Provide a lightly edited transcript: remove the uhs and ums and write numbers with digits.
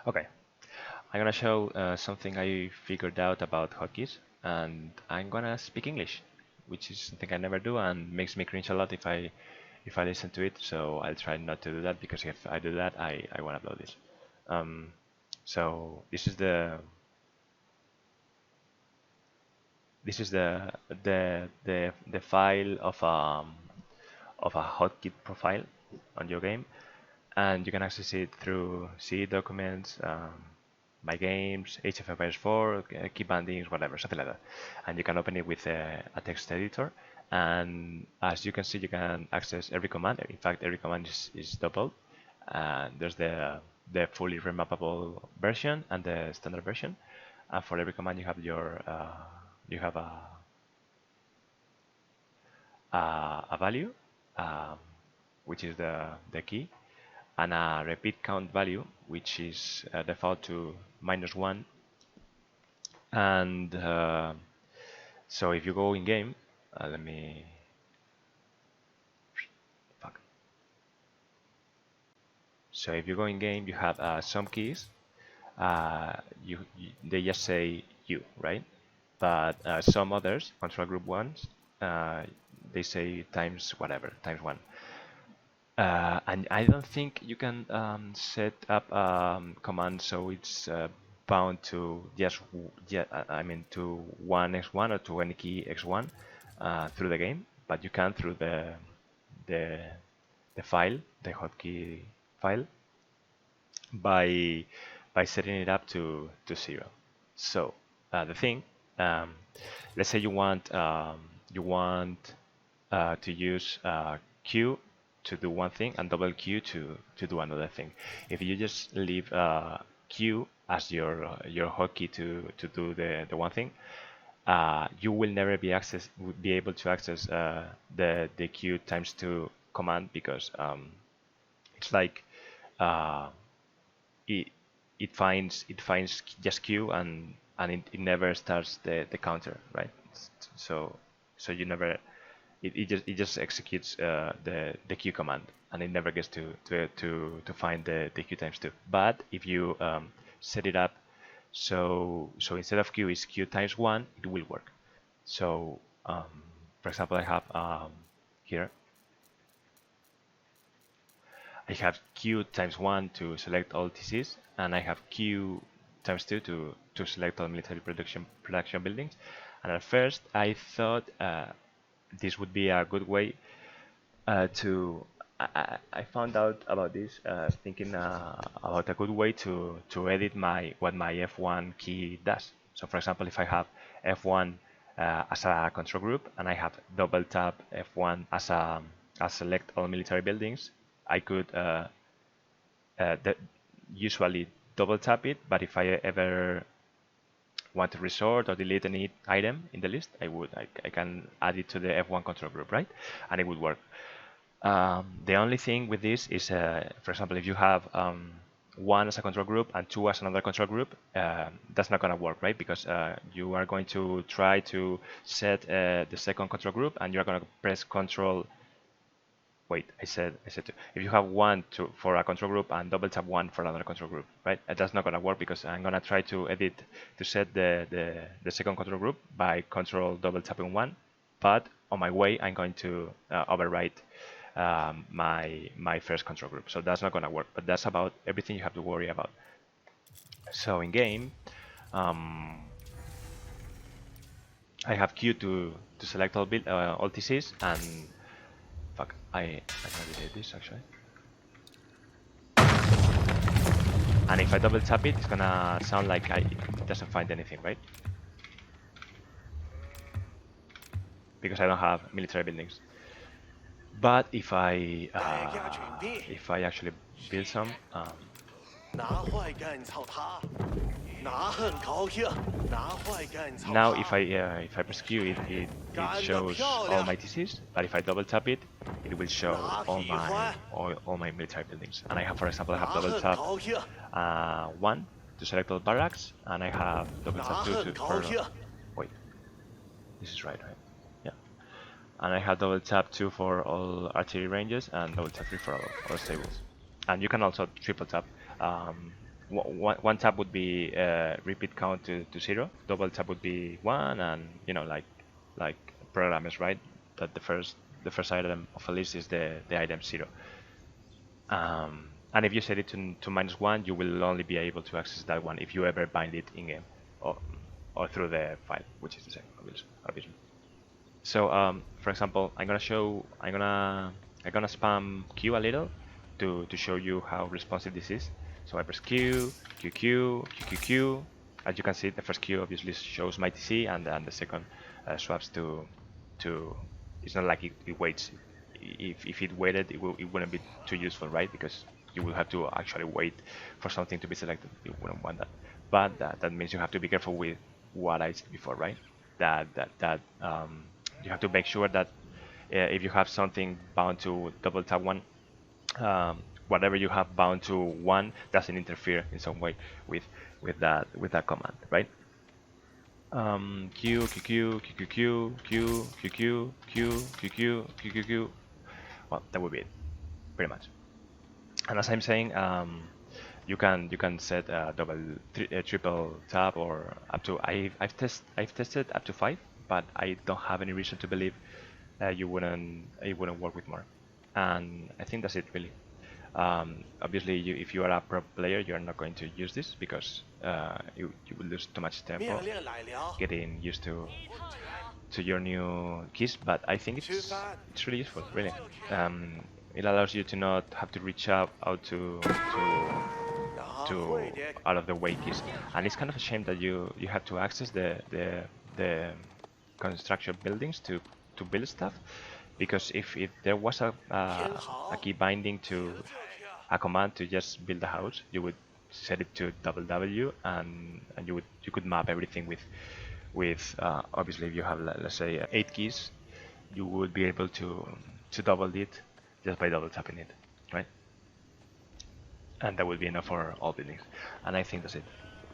Okay, I'm gonna show something I figured out about hotkeys, and I'm gonna speak English, which is something I never do and makes me cringe a lot if I listen to it. So I'll try not to do that because if I do that, I wanna upload this. Um, so this is the file of a hotkey profile on your game, and you can access it through C documents, my games, Age of Empires 4, key bindings, whatever, something like that. And you can open it with a text editor. And as you can see, you can access every command. In fact, every command is doubled. There's the fully remappable version and the standard version. And for every command, you have you have a value, um, which is the key, and a repeat count value, which is default to -1. And so if you go in game, let me fuck. So if you go in game, you have some keys. They just say you, right? But some others, control group ones, uh, they say times whatever, times one. And I don't think you can set up command so it's bound to I mean to 1x1 or to any key x1 through the game, but you can through the the file, the hotkey file, by setting it up to 0. So the thing, um, let's say you want to use Q to do one thing and double Q to do another thing. If you just leave Q as your hotkey to do the one thing, you will never be able to access the Q times 2 command because it's like uh, it it finds just Q and it never starts the counter, right? So you never it just executes the Q command and it never gets to find the Q times 2. But if you set it up so instead of Q is Q times 1, it will work. So for example, I have here I have Q times 1 to select all TCs, and I have Q times 2 to select all military production buildings. And at first, I thought this would be a good way to. I found out about this thinking about a good way to edit what my F1 key does. So, for example, if I have F1 as a control group and I have double tap F1 as select all military buildings, I could usually double tap it, but if I ever want to resort or delete any item in the list, I can add it to the F1 control group, right? And it would work. The only thing with this is, for example, if you have 1 as a control group and 2 as another control group, that's not going to work, right? Because you are going to try to set the second control group and you're going to press control. Wait, I said two. If you have 1 for a control group and double tap 1 for another control group, right? That's not gonna work because I'm gonna try to set the second control group by control double tapping 1, but on my way I'm going to overwrite my first control group. So that's not gonna work. But that's about everything you have to worry about. So in game, I have Q to select all TCs and fuck, I'm gonna delete this actually. And if I double tap it, it's gonna sound like it doesn't find anything, right? Because I don't have military buildings. But if I actually build some, now if I press Q, it shows all my TCs. But if I double tap it, it will show all my military buildings. And I have, for example, I have double tap 1 to select all barracks, and I have double tap 2 for wait, this is right? Yeah. And I have double tap 2 for all artillery ranges and double tap 3 for all stables. And you can also triple tap one tap would be repeat count to 0, double tap would be 1, and like programmers, right? That the first item of a list is the item 0. And if you set it to -1, you will only be able to access that one if you ever bind it in game, or through the file, which is the same, obviously. So for example, I'm gonna spam Q a little to show you how responsive this is. So I press Q, Q, Q, Q, Q, Q. As you can see, the first Q obviously shows my TC, and the second swaps to. It's not like it waits. If it waited, it wouldn't be too useful, right? Because you will have to actually wait for something to be selected. You wouldn't want that. But that means you have to be careful with what I said before, right? That you have to make sure that if you have something bound to double tap one, whatever you have bound to one doesn't interfere in some way with that command, right? Q Q Q Q Q Q Q Q Q Q Q Q Q Q. Well, that would be it, pretty much. And as I'm saying, you can set triple tap or up to I've tested up to 5, but I don't have any reason to believe it wouldn't work with more. And I think that's it really. Obviously, if you are a pro player, you are not going to use this because you will lose too much tempo getting used to your new keys. But I think it's really useful, really. It allows you to not have to reach out to out of the way keys, and it's kind of a shame that you have to access the construction buildings to build stuff, because if there was a key binding to a command to just build a house, you would set it to double W, and you could map everything with obviously if you have let's say 8 keys, you would be able to double it just by double tapping it, right? And that would be enough for all buildings. And I think that's it.